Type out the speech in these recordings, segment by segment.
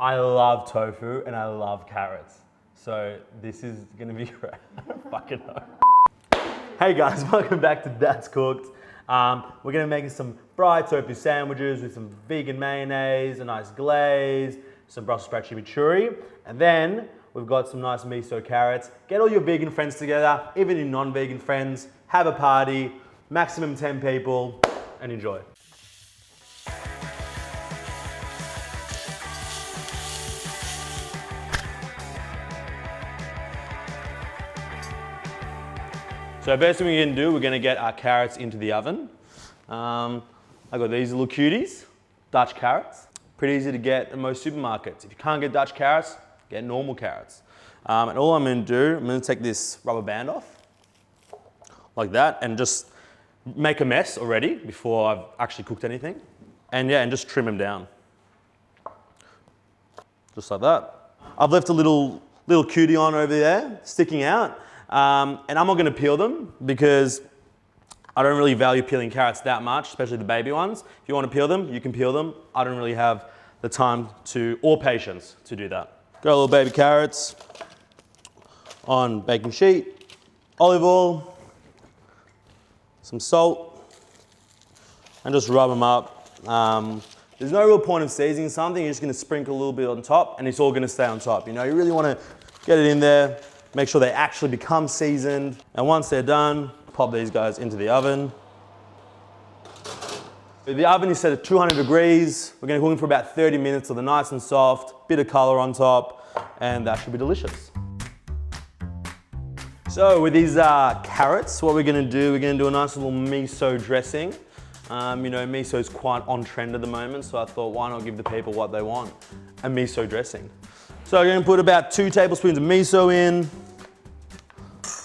I love tofu and I love carrots. So this is gonna be great. I don't fucking know. Hey guys, welcome back to That's Cooked. We're gonna make some fried tofu sandwiches with some vegan mayonnaise, a nice glaze, some Brussels sprout chimichurri, and then we've got some nice miso carrots. Get all your vegan friends together, even your non-vegan friends, have a party, maximum 10 people, and enjoy. So first thing we're gonna do, we're gonna get our carrots into the oven. I've got these little cuties, Dutch carrots. Pretty easy to get in most supermarkets. If you can't get Dutch carrots, get normal carrots. And all I'm gonna do, I'm gonna take this rubber band off, like that, and just make a mess already before I've actually cooked anything. And yeah, and just trim them down. Just like that. I've left a little cutie on over there, sticking out. And I'm not gonna peel them because I don't really value peeling carrots that much, especially the baby ones. If you wanna peel them, you can peel them. I don't really have the time or patience to do that. Got a little baby carrots on baking sheet, olive oil, some salt, and just rub them up. There's no real point of seasoning something. You're just gonna sprinkle a little bit on top and it's all gonna stay on top. You know, you really wanna get it in there, make sure they actually become seasoned. And once they're done, pop these guys into the oven. The oven is set at 200 degrees. We're gonna cook them for about 30 minutes so they're nice and soft, bit of color on top, and that should be delicious. So with these carrots, what we're gonna do a nice little miso dressing. You know, miso is quite on trend at the moment, so I thought, why not give the people what they want? A miso dressing. So I'm gonna put about 2 tablespoons of miso in,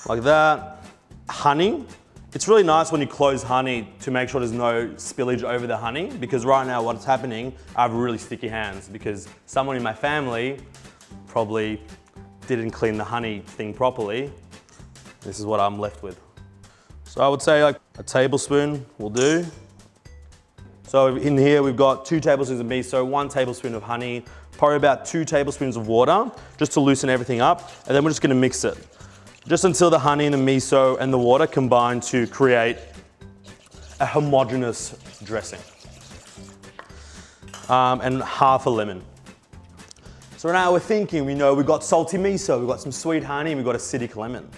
like that. Honey. It's really nice when you close honey to make sure there's no spillage over the honey, because right now what's happening, I have really sticky hands because someone in my family probably didn't clean the honey thing properly. This is what I'm left with. So I would say like a tablespoon will do. So in here we've got 2 tablespoons of miso, 1 tablespoon of honey, probably about 2 tablespoons of water, just to loosen everything up. And then we're just gonna mix it. Just until the honey and the miso and the water combine to create a homogeneous dressing. And half a lemon. So now we're thinking, we've got salty miso, we've got some sweet honey, and we've got acidic lemon.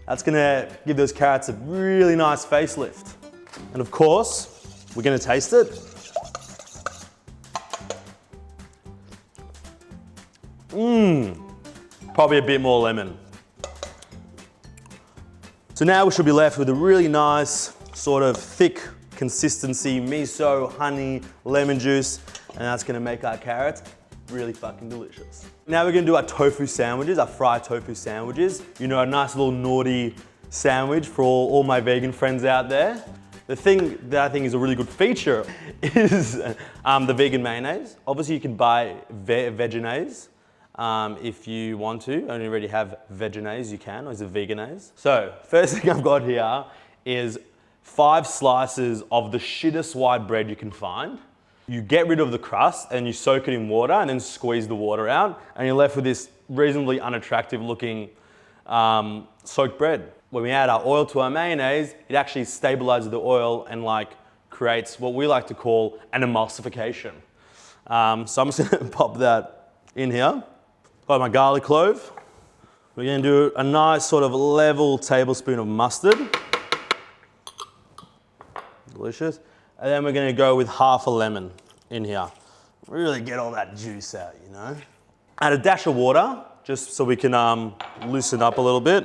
That's gonna give those carrots a really nice facelift. And of course, we're gonna taste it. Probably a bit more lemon. So now we should be left with a really nice, sort of thick consistency, miso, honey, lemon juice, and that's gonna make our carrots really fucking delicious. Now we're gonna do our tofu sandwiches, our fried tofu sandwiches. You know, a nice little naughty sandwich for all my vegan friends out there. The thing that I think is a really good feature is the vegan mayonnaise. Obviously you can buy veganaise. If you want to, and you already have veganaise, you can, or is it veganaise? So, first thing I've got here is 5 slices of the shittest white bread you can find. You get rid of the crust and you soak it in water and then squeeze the water out, and you're left with this reasonably unattractive looking soaked bread. When we add our oil to our mayonnaise, it actually stabilizes the oil and creates what we like to call an emulsification. So I'm just gonna pop that in here. Got my garlic clove. We're gonna do a nice sort of level tablespoon of mustard. Delicious. And then we're gonna go with half a lemon in here. Really get all that juice out, you know. Add a dash of water, just so we can loosen up a little bit.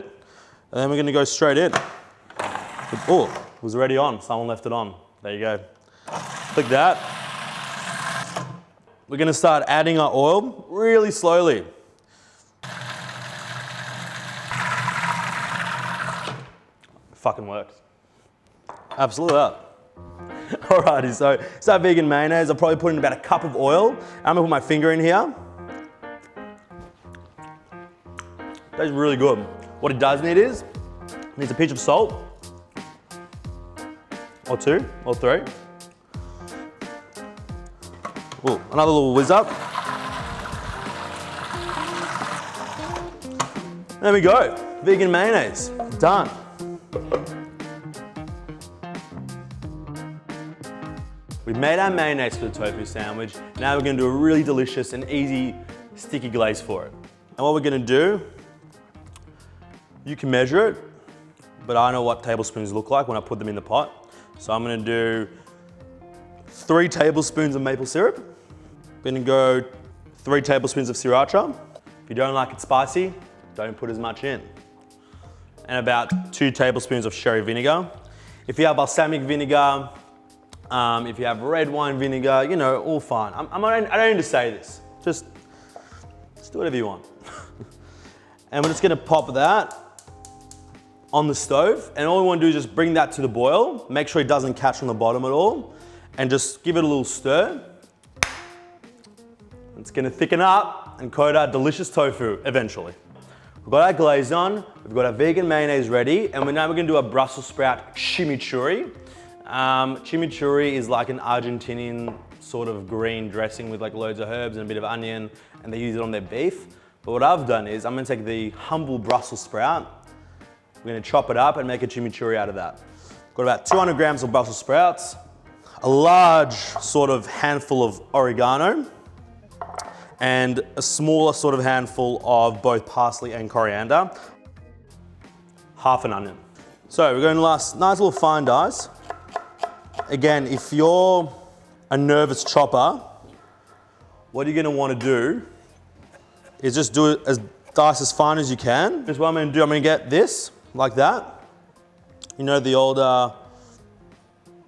And then we're gonna go straight in. Oh, it was already on. Someone left it on. There you go. Click that. We're gonna start adding our oil really slowly. Fucking works. Absolutely that. Alrighty, so it's our vegan mayonnaise. I'll probably put in about a cup of oil. I'm gonna put my finger in here. Tastes really good. What it does need is, it needs a pinch of salt, or 2, or 3. Ooh, another little whiz up. There we go, vegan mayonnaise, done. We've made our mayonnaise for the tofu sandwich. Now we're gonna do a really delicious and easy sticky glaze for it. And what we're gonna do, you can measure it, but I know what tablespoons look like when I put them in the pot. So I'm gonna do 3 tablespoons of maple syrup. I'm gonna go 3 tablespoons of sriracha. If you don't like it spicy, don't put as much in. And about 2 tablespoons of sherry vinegar. If you have balsamic vinegar, if you have red wine vinegar, you know, all fine. I don't need to say this. Just do whatever you want. And we're just gonna pop that on the stove. And all we wanna do is just bring that to the boil. Make sure it doesn't catch on the bottom at all. And just give it a little stir. It's gonna thicken up and coat our delicious tofu eventually. We've got our glaze on, we've got our vegan mayonnaise ready, and now we're gonna do a Brussels sprout chimichurri. Chimichurri is like an Argentinian sort of green dressing with like loads of herbs and a bit of onion, and they use it on their beef. But what I've done is I'm gonna take the humble Brussels sprout, we're gonna chop it up and make a chimichurri out of that. Got about 200 grams of Brussels sprouts, a large sort of handful of oregano, and a smaller sort of handful of both parsley and coriander, half an onion. So we're going to nice little fine dice. Again, if you're a nervous chopper, what you're gonna wanna do is just do it as dice as fine as you can. Here's what I'm gonna do, I'm gonna get this, like that. You know the old,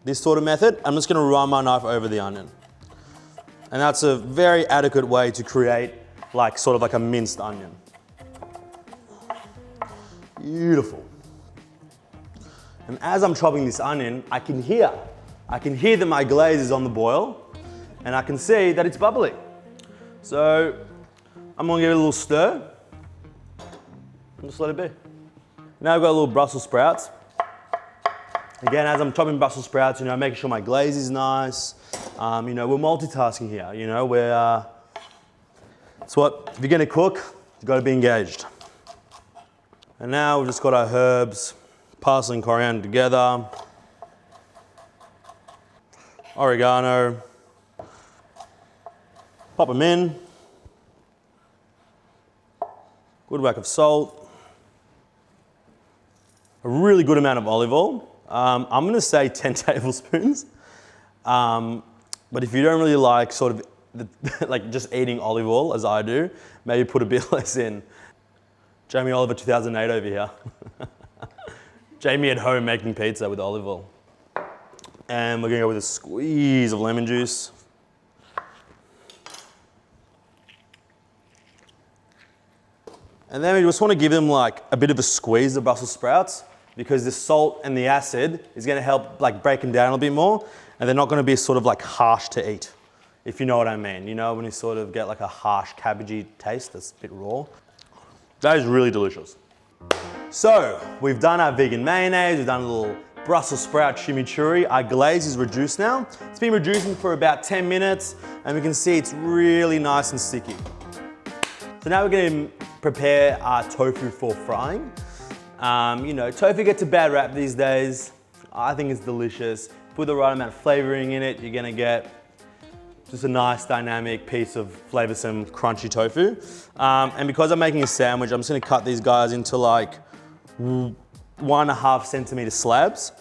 this sort of method. I'm just gonna run my knife over the onion. And that's a very adequate way to create like sort of like a minced onion. Beautiful. And as I'm chopping this onion, I can hear that my glaze is on the boil, and I can see that it's bubbling. So I'm gonna give it a little stir and just let it be. Now I've got a little Brussels sprouts. Again, as I'm chopping Brussels sprouts, you know, making sure my glaze is nice. You know, we're multitasking here, you know, it's what, if you're gonna cook, you've gotta be engaged. And now we've just got our herbs, parsley and coriander together, oregano, pop them in, good whack of salt, a really good amount of olive oil. I'm gonna say 10 tablespoons. But if you don't really like sort of like just eating olive oil as I do, maybe put a bit less in. Jamie Oliver 2008 over here. Jamie at home making pizza with olive oil. And we're gonna go with a squeeze of lemon juice. And then we just wanna give them like a bit of a squeeze of Brussels sprouts, because the salt and the acid is gonna help like break them down a little bit more, and they're not gonna be sort of like harsh to eat, if you know what I mean. You know, when you sort of get like a harsh cabbagey taste that's a bit raw. That is really delicious. So, we've done our vegan mayonnaise, we've done a little Brussels sprout chimichurri. Our glaze is reduced now. It's been reducing for about 10 minutes, and we can see it's really nice and sticky. So now we're gonna prepare our tofu for frying. You know, tofu gets a bad rap these days. I think it's delicious. Put the right amount of flavoring in it, you're gonna get just a nice dynamic piece of flavoursome crunchy tofu. And because I'm making a sandwich, I'm just gonna cut these guys into like 1.5 centimetre slabs.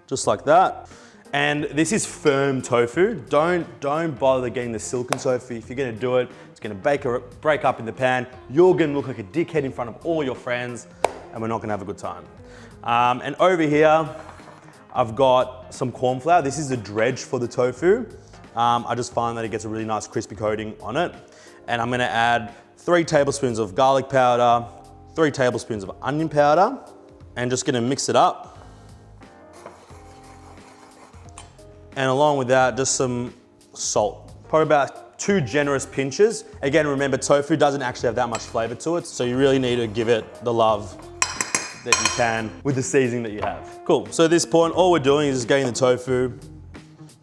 Just like that. And this is firm tofu. Don't bother getting the silken tofu. If you're gonna do it, it's gonna break up in the pan. You're gonna look like a dickhead in front of all your friends, and we're not gonna have a good time. And over here, I've got some corn flour. This is a dredge for the tofu. I just find that it gets a really nice crispy coating on it. And I'm gonna add 3 tablespoons of garlic powder, 3 tablespoons of onion powder, and just gonna mix it up. And along with that, just some salt. Probably about 2 generous pinches. Again, remember, tofu doesn't actually have that much flavor to it, so you really need to give it the love that you can with the seasoning that you have. Cool, so at this point, all we're doing is just getting the tofu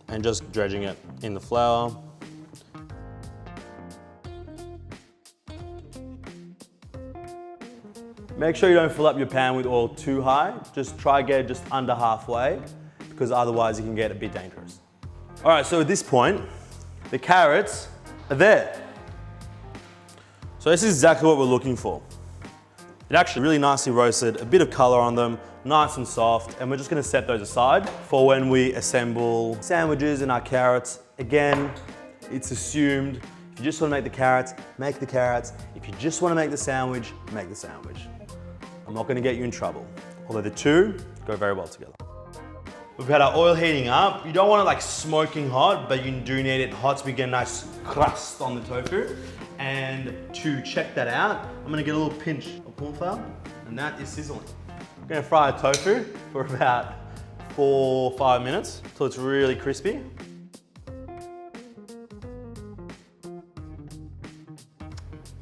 and just dredging it in the flour. Make sure you don't fill up your pan with oil too high. Just try get it just under halfway, because otherwise it can get a bit dangerous. All right, so at this point, the carrots are there. So this is exactly what we're looking for. It actually really nicely roasted, a bit of color on them, nice and soft, and we're just gonna set those aside for when we assemble sandwiches and our carrots. Again, it's assumed, if you just wanna make the carrots, make the carrots. If you just wanna make the sandwich, make the sandwich. I'm not gonna get you in trouble, although the two go very well together. We've got our oil heating up. You don't want it like smoking hot, but you do need it hot so we get a nice crust on the tofu. And to check that out, I'm gonna get a little pinch of corn flour, and that is sizzling. I'm gonna fry the tofu for about 4 or 5 minutes until it's really crispy.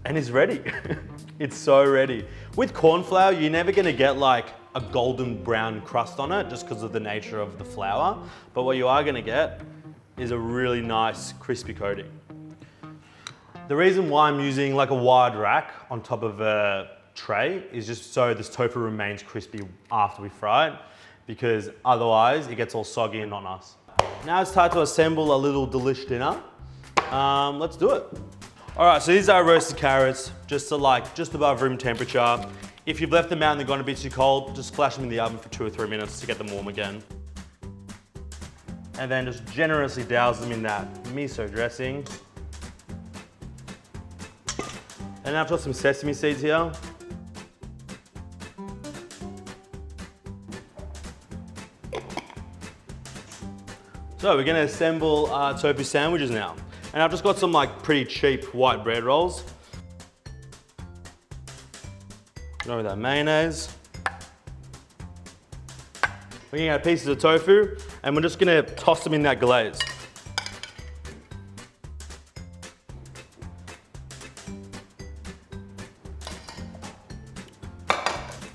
And it's ready. It's so ready. With corn flour, you're never gonna get like a golden brown crust on it just because of the nature of the flour. But what you are gonna get is a really nice crispy coating. The reason why I'm using like a wide rack on top of a tray is just so this tofu remains crispy after we fry it, because otherwise it gets all soggy and not nice. Now it's time to assemble a little delish dinner. Let's do it. All right, so these are roasted carrots, just above room temperature. If you've left them out and they're gone a bit too cold, just flash them in the oven for 2 or 3 minutes to get them warm again. And then just generously douse them in that miso dressing. And I've got some sesame seeds here. So we're gonna assemble our tofu sandwiches now. And I've just got some like pretty cheap white bread rolls. Go with our mayonnaise. We're gonna get pieces of tofu and we're just gonna toss them in that glaze.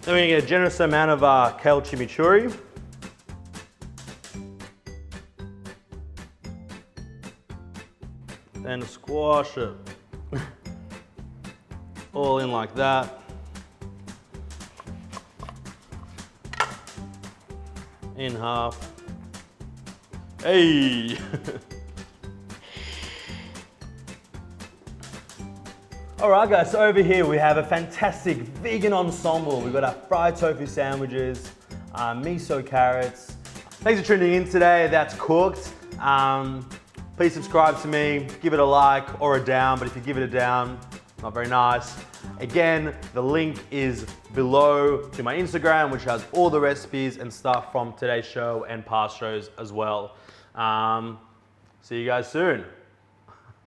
Then we're gonna get a generous amount of kale chimichurri. And squash it all in like that. In half. Hey! All right guys, so over here we have a fantastic vegan ensemble. We've got our fried tofu sandwiches, miso carrots. Thanks for tuning in today, that's cooked. Please subscribe to me, give it a like or a down, but if you give it a down, not very nice. Again, the link is below to my Instagram, which has all the recipes and stuff from today's show and past shows as well. See you guys soon.